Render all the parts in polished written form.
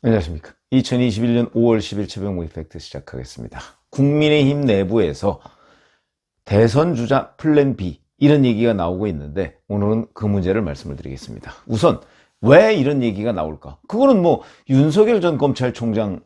안녕하십니까. 2021년 5월 10일 새벽 모의 팩트 시작하겠습니다. 국민의힘 내부에서 대선 주자 플랜 B 이런 얘기가 나오고 있는데 오늘은 그 문제를 말씀을 드리겠습니다. 우선 왜 이런 얘기가 나올까? 그거는 윤석열 전 검찰총장의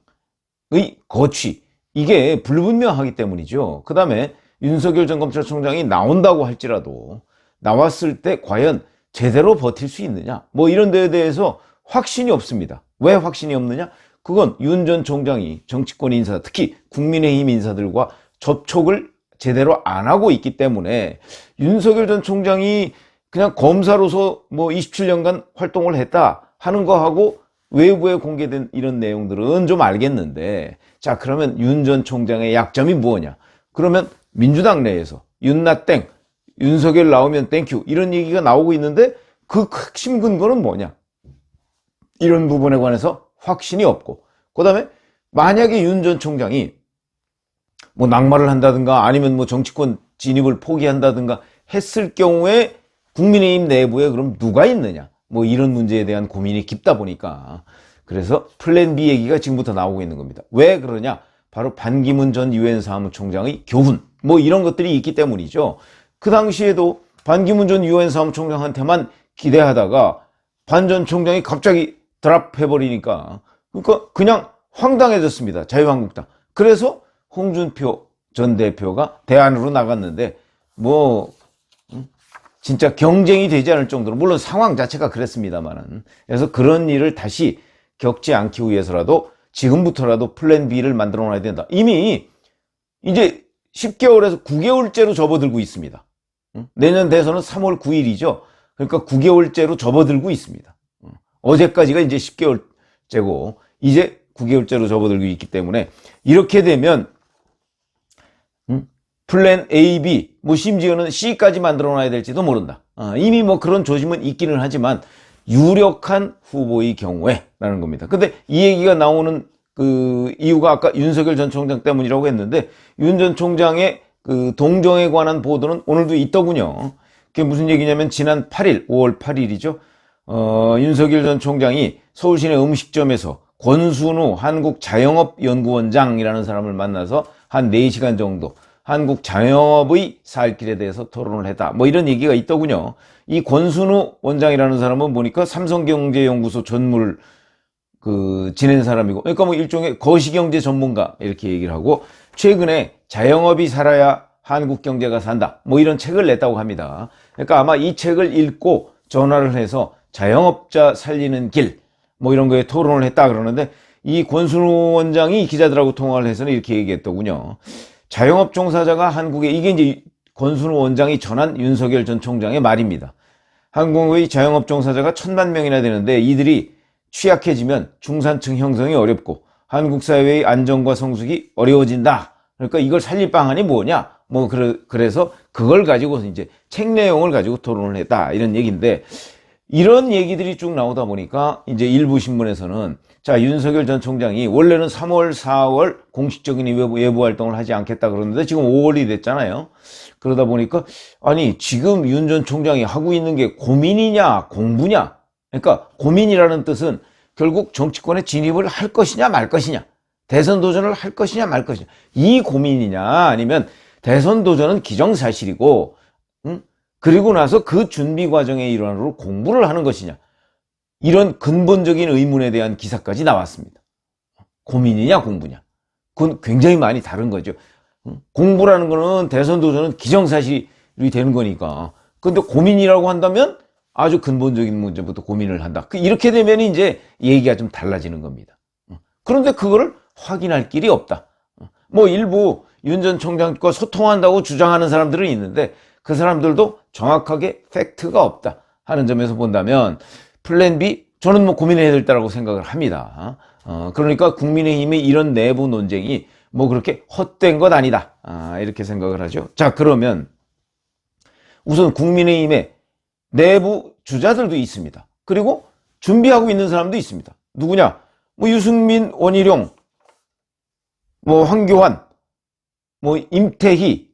거취 이게 불분명하기 때문이죠. 그 다음에 윤석열 전 검찰총장이 나온다고 할지라도 나왔을 때 과연 제대로 버틸 수 있느냐 이런 데에 대해서 확신이 없습니다. 왜 확신이 없느냐? 그건 윤 전 총장이 정치권 인사, 특히 국민의힘 인사들과 접촉을 제대로 안 하고 있기 때문에 윤석열 전 총장이 그냥 검사로서 27년간 활동을 했다 하는 거하고 외부에 공개된 이런 내용들은 좀 알겠는데, 자, 그러면 윤 전 총장의 약점이 뭐냐? 그러면 민주당 내에서 윤나땡, 윤석열 나오면 땡큐 이런 얘기가 나오고 있는데 그 핵심 근거는 뭐냐? 이런 부분에 관해서 확신이 없고, 그 다음에 만약에 윤 전 총장이 낙마를 한다든가 아니면 정치권 진입을 포기한다든가 했을 경우에 국민의힘 내부에 그럼 누가 있느냐 이런 문제에 대한 고민이 깊다 보니까 그래서 플랜 B 얘기가 지금부터 나오고 있는 겁니다. 왜 그러냐? 바로 반기문 전 유엔 사무총장의 교훈 이런 것들이 있기 때문이죠. 그 당시에도 반기문 전 유엔 사무총장한테만 기대하다가 반 전 총장이 갑자기 드랍해버리니까 그냥 황당해졌습니다. 자유한국당. 그래서 홍준표 전 대표가 대안으로 나갔는데 진짜 경쟁이 되지 않을 정도로, 물론 상황 자체가 그랬습니다만은, 그래서 그런 일을 다시 겪지 않기 위해서라도 지금부터라도 플랜 B를 만들어 놔야 된다. 이미 이제 10개월에서 9개월째로 접어들고 있습니다. 내년 대선은 3월 9일이죠. 그러니까 9개월째로 접어들고 있습니다. 어제까지가 이제 10개월째고 이제 9개월째로 접어들고 있기 때문에 이렇게 되면 플랜 A, B, 심지어는 C까지 만들어놔야 될지도 모른다. 이미 그런 조짐은 있기는 하지만 유력한 후보의 경우에라는 겁니다. 근데 이 얘기가 나오는 그 이유가 아까 윤석열 전 총장 때문이라고 했는데, 윤 전 총장의 그 동정에 관한 보도는 오늘도 있더군요. 그게 무슨 얘기냐면 지난 8일, 5월 8일이죠. 윤석열 전 총장이 서울시내 음식점에서 권순우 한국자영업연구원장이라는 사람을 만나서 한 4시간 정도 한국 자영업의 살 길에 대해서 토론을 했다. 이런 얘기가 있더군요. 이 권순우 원장이라는 사람은 보니까 삼성경제연구소 전무를 지낸 사람이고, 그러니까 일종의 거시경제 전문가 이렇게 얘기를 하고, 최근에 자영업이 살아야 한국 경제가 산다. 이런 책을 냈다고 합니다. 그러니까 아마 이 책을 읽고 전화를 해서 자영업자 살리는 길 이런 거에 토론을 했다 그러는데, 이 권순우 원장이 기자들하고 통화를 해서는 이렇게 얘기했더군요. 자영업 종사자가 한국에, 이게 이제 권순우 원장이 전한 윤석열 전 총장의 말입니다. 한국의 자영업 종사자가 1000만 명이나 되는데 이들이 취약해지면 중산층 형성이 어렵고 한국 사회의 안정과 성숙이 어려워진다. 그러니까 이걸 살릴 방안이 뭐냐? 그래서 그걸 가지고 이제 책 내용을 가지고 토론을 했다. 이런 얘기인데, 이런 얘기들이 쭉 나오다 보니까 이제 일부 신문에서는, 자, 윤석열 전 총장이 원래는 3월, 4월 공식적인 외부 활동을 하지 않겠다 그러는데 지금 5월이 됐잖아요. 그러다 보니까 아니, 지금 윤 전 총장이 하고 있는 게 고민이냐 공부냐? 그러니까 고민이라는 뜻은 결국 정치권에 진입을 할 것이냐 말 것이냐, 대선 도전을 할 것이냐 말 것이냐, 이 고민이냐, 아니면 대선 도전은 기정사실이고 그리고 나서 그 준비 과정의 일환으로 공부를 하는 것이냐, 이런 근본적인 의문에 대한 기사까지 나왔습니다. 고민이냐 공부냐, 그건 굉장히 많이 다른 거죠. 공부라는 거는, 대선 도전은 기정사실이 되는 거니까. 근데 고민이라고 한다면 아주 근본적인 문제부터 고민을 한다. 이렇게 되면 이제 얘기가 좀 달라지는 겁니다. 그런데 그거를 확인할 길이 없다. 일부 윤 전 총장과 소통한다고 주장하는 사람들은 있는데 그 사람들도 정확하게 팩트가 없다 하는 점에서 본다면 플랜 B, 저는 고민해야 될 때라고 생각을 합니다. 그러니까 국민의힘의 이런 내부 논쟁이 그렇게 헛된 것 아니다. 이렇게 생각을 하죠. 자, 그러면 우선 국민의힘의 내부 주자들도 있습니다. 그리고 준비하고 있는 사람도 있습니다. 누구냐? 유승민, 원희룡, 황교안, 임태희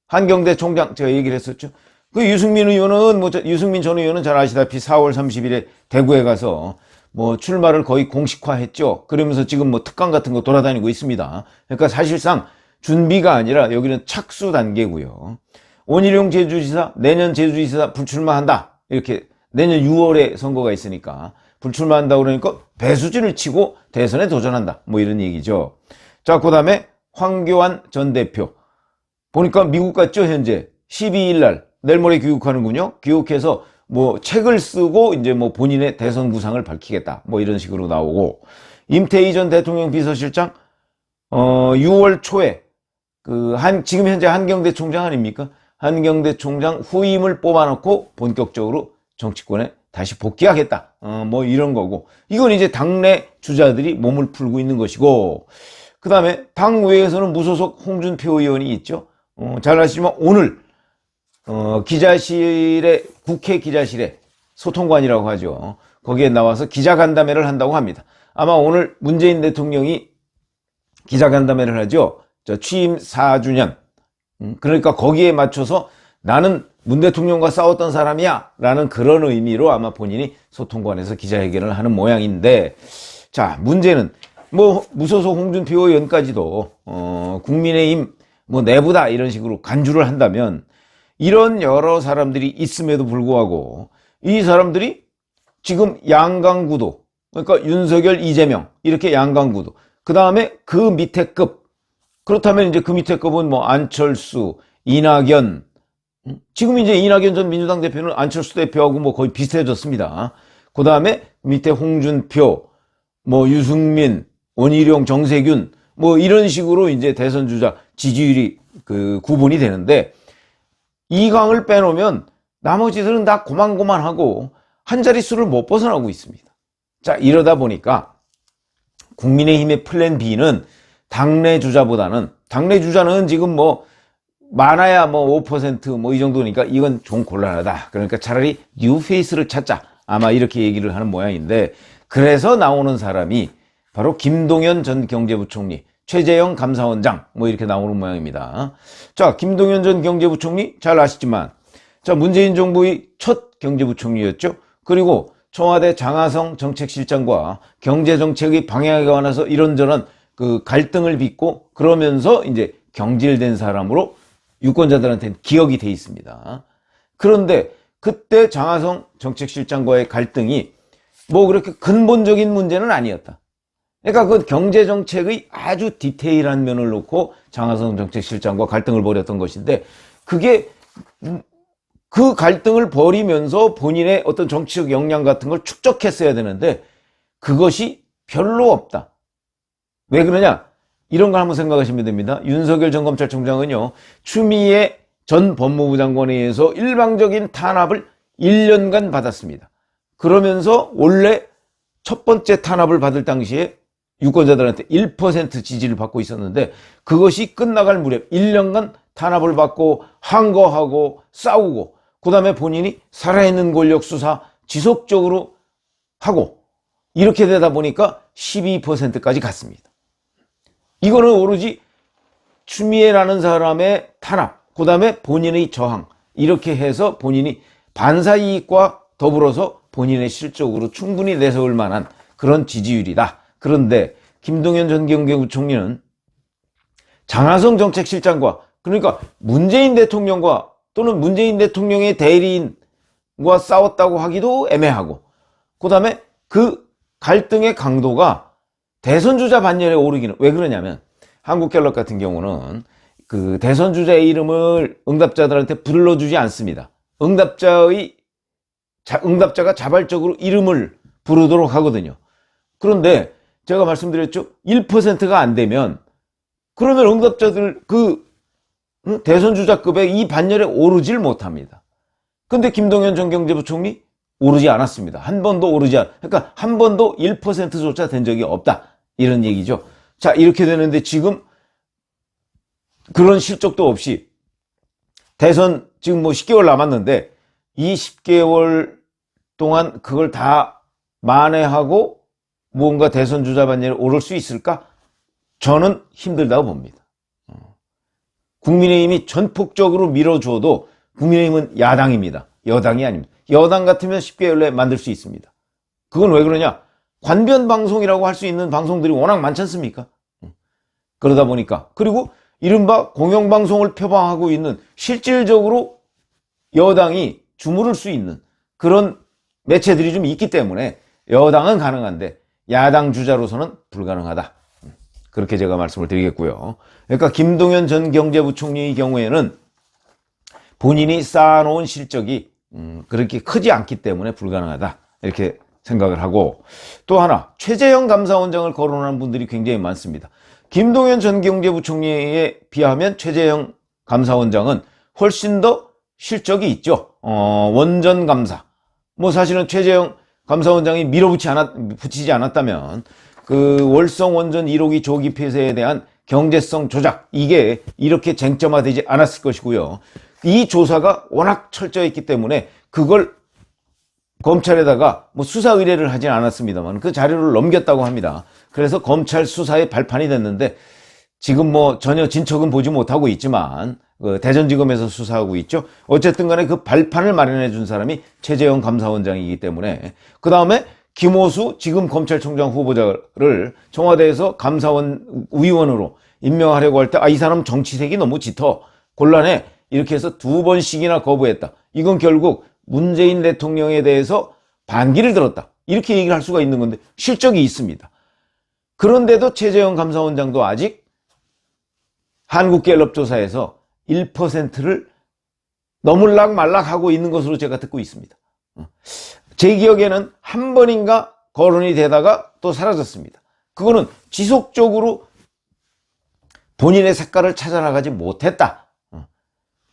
한경대 총장, 제가 얘기를 했었죠. 그 유승민 의원은, 유승민 전 의원은 잘 아시다시피 4월 30일에 대구에 가서 뭐 출마를 거의 공식화했죠. 그러면서 지금 뭐 특강 같은 거 돌아다니고 있습니다. 그러니까 사실상 준비가 아니라 여기는 착수 단계고요. 원희룡 제주지사 내년 제주지사 불출마한다. 이렇게 내년 6월에 선거가 있으니까 불출마한다 그러니까 배수진을 치고 대선에 도전한다. 뭐 이런 얘기죠. 자, 그 다음에 황교안 전 대표. 보니까 미국 갔죠, 현재. 12일 날 내일 모레 귀국하는군요. 귀국해서 뭐 책을 쓰고 이제 뭐 본인의 대선 구상을 밝히겠다. 뭐 이런 식으로 나오고, 임태희 전 대통령 비서실장 6월 초에 지금 현재 한경대 총장 아닙니까? 한경대 총장 후임을 뽑아놓고 본격적으로 정치권에 다시 복귀하겠다. 뭐 이런 거고, 이건 이제 당내 주자들이 몸을 풀고 있는 것이고, 그 다음에 당외에서는 무소속 홍준표 의원이 있죠. 잘 아시지만 오늘 국회 기자실에 소통관이라고 하죠. 거기에 나와서 기자간담회를 한다고 합니다. 아마 오늘 문재인 대통령이 기자간담회를 하죠. 취임 4주년. 그러니까 거기에 맞춰서 나는 문 대통령과 싸웠던 사람이야 라는 그런 의미로 아마 본인이 소통관에서 기자회견을 하는 모양인데, 자, 문제는 뭐 무소속 홍준표 의원까지도 국민의힘 뭐 내부다 이런 식으로 간주를 한다면, 이런 여러 사람들이 있음에도 불구하고 이 사람들이 지금 양강구도, 그러니까 윤석열, 이재명 이렇게 양강구도, 그 다음에 그 밑에 급, 그렇다면 이제 그 밑에 급은 뭐 안철수, 이낙연, 지금 이제 이낙연 전 민주당 대표는 안철수 대표하고 뭐 거의 비슷해졌습니다. 그 다음에 밑에 홍준표, 뭐 유승민, 원희룡, 정세균 뭐 이런 식으로 이제 대선 주자 지지율이 구분이 되는데, 이 강을 빼놓으면 나머지들은 다 고만고만하고 한 자릿수를 못 벗어나고 있습니다. 자, 이러다 보니까 국민의힘의 플랜 B는 당내 주자보다는, 당내 주자는 지금 뭐 많아야 뭐 5% 이 정도니까 이건 좀 곤란하다. 그러니까 차라리 뉴페이스를 찾자. 아마 이렇게 얘기를 하는 모양인데, 그래서 나오는 사람이 바로 김동연 전 경제부총리, 최재형 감사원장 뭐 이렇게 나오는 모양입니다. 자, 김동연 전 경제부총리 잘 아시지만, 자, 문재인 정부의 첫 경제부총리였죠. 그리고 청와대 장하성 정책실장과 경제정책의 방향에 관해서 이런저런 갈등을 빚고 그러면서 이제 경질된 사람으로 유권자들한테는 기억이 돼 있습니다. 그런데 그때 장하성 정책실장과의 갈등이 뭐 그렇게 근본적인 문제는 아니었다. 그러니까 그 경제정책의 아주 디테일한 면을 놓고 장하성 정책실장과 갈등을 벌였던 것인데, 그게 그 갈등을 벌이면서 본인의 어떤 정치적 역량 같은 걸 축적했어야 되는데 그것이 별로 없다. 왜 그러냐? 이런 걸 한번 생각하시면 됩니다. 윤석열 전 검찰총장은요, 추미애 전 법무부 장관에 의해서 일방적인 탄압을 1년간 받았습니다. 그러면서 원래 첫 번째 탄압을 받을 당시에 유권자들한테 1% 지지를 받고 있었는데, 그것이 끝나갈 무렵 1년간 탄압을 받고 항거하고 싸우고, 그 다음에 본인이 살아있는 권력 수사 지속적으로 하고, 이렇게 되다 보니까 12%까지 갔습니다. 이거는 오로지 추미애라는 사람의 탄압, 그 다음에 본인의 저항, 이렇게 해서 본인이 반사이익과 더불어서 본인의 실적으로 충분히 내세울 만한 그런 지지율이다. 그런데 김동연 전 경제부총리는 장하성 정책실장과, 그러니까 문재인 대통령과 또는 문재인 대통령의 대리인과 싸웠다고 하기도 애매하고, 그 다음에 그 갈등의 강도가 대선 주자 반열에 오르기는, 왜 그러냐면 한국갤럽 같은 경우는 그 대선 주자의 이름을 응답자들한테 불러주지 않습니다. 응답자가 자발적으로 이름을 부르도록 하거든요. 그런데 제가 말씀드렸죠. 1%가 안 되면, 그러면 응답자들 대선 주자급의 이 반열에 오르질 못합니다. 근데 김동연 전 경제부총리 오르지 않았습니다. 한 번도 그러니까 한 번도 1%조차 된 적이 없다. 이런 얘기죠. 자, 이렇게 되는데 지금 그런 실적도 없이 대선 지금 뭐 10개월 남았는데, 이 10개월 동안 그걸 다 만회하고 뭔가 대선 주자 반열에 오를 수 있을까? 저는 힘들다고 봅니다. 국민의힘이 전폭적으로 밀어줘도 국민의힘은 야당입니다. 여당이 아닙니다. 여당 같으면 10개월 내에 만들 수 있습니다. 그건 왜 그러냐? 관변 방송이라고 할 수 있는 방송들이 워낙 많지 않습니까? 그러다 보니까, 그리고 이른바 공영방송을 표방하고 있는 실질적으로 여당이 주무를 수 있는 그런 매체들이 좀 있기 때문에 여당은 가능한데 야당 주자로서는 불가능하다. 그렇게 제가 말씀을 드리겠고요. 그러니까 김동연 전 경제부총리의 경우에는 본인이 쌓아놓은 실적이 그렇게 크지 않기 때문에 불가능하다. 이렇게 생각을 하고, 또 하나 최재형 감사원장을 거론하는 분들이 굉장히 많습니다. 김동연 전 경제부총리에 비하면 최재형 감사원장은 훨씬 더 실적이 있죠. 원전 감사. 뭐 사실은 최재형 감사원장이 밀어붙이지 않았다면 그 월성 원전 1호기 조기 폐쇄에 대한 경제성 조작, 이게 이렇게 쟁점화되지 않았을 것이고요. 이 조사가 워낙 철저했기 때문에 그걸 검찰에다가 뭐 수사 의뢰를 하진 않았습니다만 그 자료를 넘겼다고 합니다. 그래서 검찰 수사에 발판이 됐는데 지금 뭐 전혀 진척은 보지 못하고 있지만 그 대전지검에서 수사하고 있죠. 어쨌든 간에 그 발판을 마련해 준 사람이 최재형 감사원장이기 때문에, 그 다음에 김호수 지금 검찰총장 후보자를 청와대에서 감사원 위원으로 임명하려고 할 때 이 사람 정치색이 너무 짙어 곤란해 이렇게 해서 2번씩이나 거부했다. 이건 결국 문재인 대통령에 대해서 반기를 들었다. 이렇게 얘기를 할 수가 있는 건데 실적이 있습니다. 그런데도 최재형 감사원장도 아직 한국갤럽 조사에서 1%를 넘을락 말락하고 있는 것으로 제가 듣고 있습니다. 제 기억에는 한 번인가 거론이 되다가 또 사라졌습니다. 그거는 지속적으로 본인의 색깔을 찾아나가지 못했다.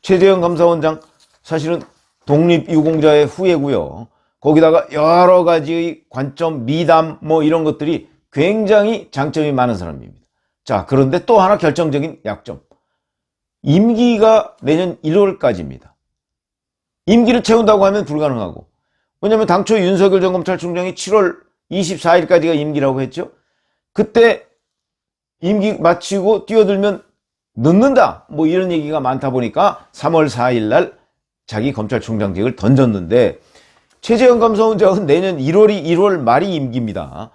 최재형 감사원장 사실은 독립유공자의 후예고요. 거기다가 여러 가지의 관점, 미담 뭐 이런 것들이 굉장히 장점이 많은 사람입니다. 자, 그런데 또 하나 결정적인 약점. 임기가 내년 1월까지입니다. 임기를 채운다고 하면 불가능하고, 왜냐하면 당초 윤석열 전 검찰총장이 7월 24일까지가 임기라고 했죠. 그때 임기 마치고 뛰어들면 늦는다 뭐 이런 얘기가 많다 보니까 3월 4일 날 자기 검찰총장직을 던졌는데, 최재형 감사원장은 내년 1월 말이 임기입니다.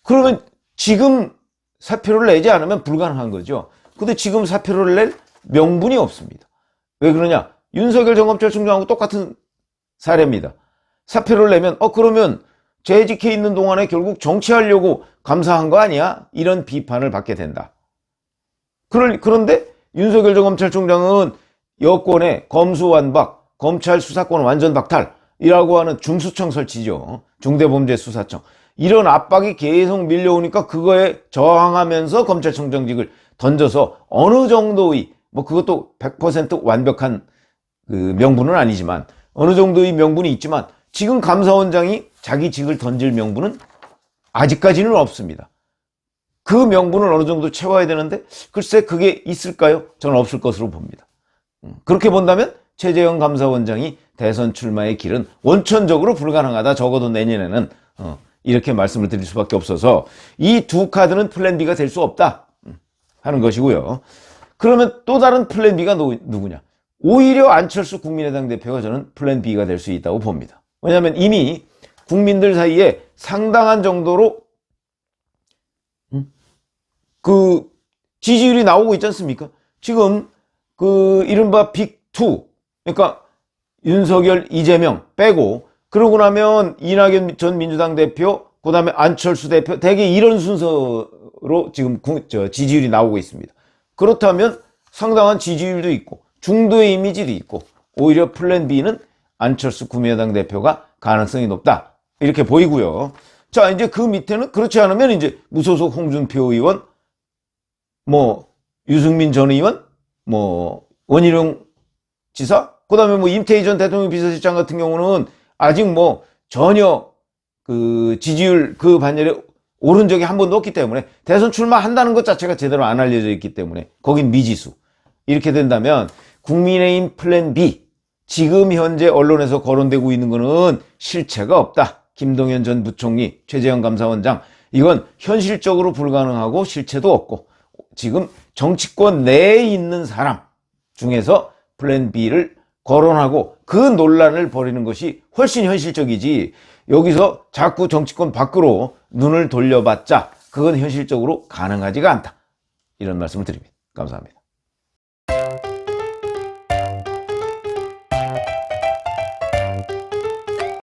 그러면 지금 사표를 내지 않으면 불가능한 거죠. 근데 지금 사표를 낼 명분이 없습니다. 왜 그러냐? 윤석열 전 검찰총장하고 똑같은 사례입니다. 사표를 내면 그러면 재직해 있는 동안에 결국 정치하려고 감사한 거 아니야? 이런 비판을 받게 된다. 그런데 윤석열 전 검찰총장은 여권의 검수완박, 검찰 수사권 완전 박탈이라고 하는 중수청 설치죠. 중대범죄수사청. 이런 압박이 계속 밀려오니까 그거에 저항하면서 검찰총장직을 던져서 어느 정도의, 뭐 그것도 100% 완벽한 그 명분은 아니지만 어느 정도의 명분이 있지만 지금 감사원장이 자기 직을 던질 명분은 아직까지는 없습니다. 그 명분을 어느 정도 채워야 되는데 글쎄 그게 있을까요? 저는 없을 것으로 봅니다. 그렇게 본다면 최재형 감사원장이 대선 출마의 길은 원천적으로 불가능하다. 적어도 내년에는 이렇게 말씀을 드릴 수밖에 없어서 이 두 카드는 플랜 B가 될 수 없다 하는 것이고요. 그러면 또 다른 플랜 B가 누구냐? 오히려 안철수 국민의당 대표가 저는 플랜 B가 될 수 있다고 봅니다. 왜냐하면 이미 국민들 사이에 상당한 정도로 그 지지율이 나오고 있지 않습니까? 지금 그 이른바 빅2, 그러니까 윤석열, 이재명 빼고 그러고 나면 이낙연 전 민주당 대표, 그 다음에 안철수 대표, 대개 이런 순서로 지금 지지율이 나오고 있습니다. 그렇다면 상당한 지지율도 있고 중도의 이미지도 있고 오히려 플랜 B는 안철수 국민의당 대표가 가능성이 높다 이렇게 보이고요. 자, 이제 그 밑에는 그렇지 않으면 이제 무소속 홍준표 의원, 뭐 유승민 전 의원, 뭐 원희룡 지사, 그 다음에 뭐 임태희 전 대통령 비서실장 같은 경우는 아직 뭐 전혀 그 지지율 그 반열에 오른 적이 한 번도 없기 때문에 대선 출마한다는 것 자체가 제대로 안 알려져 있기 때문에 거긴 미지수. 이렇게 된다면 국민의힘 플랜 B, 지금 현재 언론에서 거론되고 있는 거는 실체가 없다. 김동연 전 부총리, 최재형 감사원장, 이건 현실적으로 불가능하고 실체도 없고 지금 정치권 내에 있는 사람 중에서 플랜 B를 거론하고 그 논란을 벌이는 것이 훨씬 현실적이지 여기서 자꾸 정치권 밖으로 눈을 돌려봤자 그건 현실적으로 가능하지가 않다. 이런 말씀을 드립니다. 감사합니다.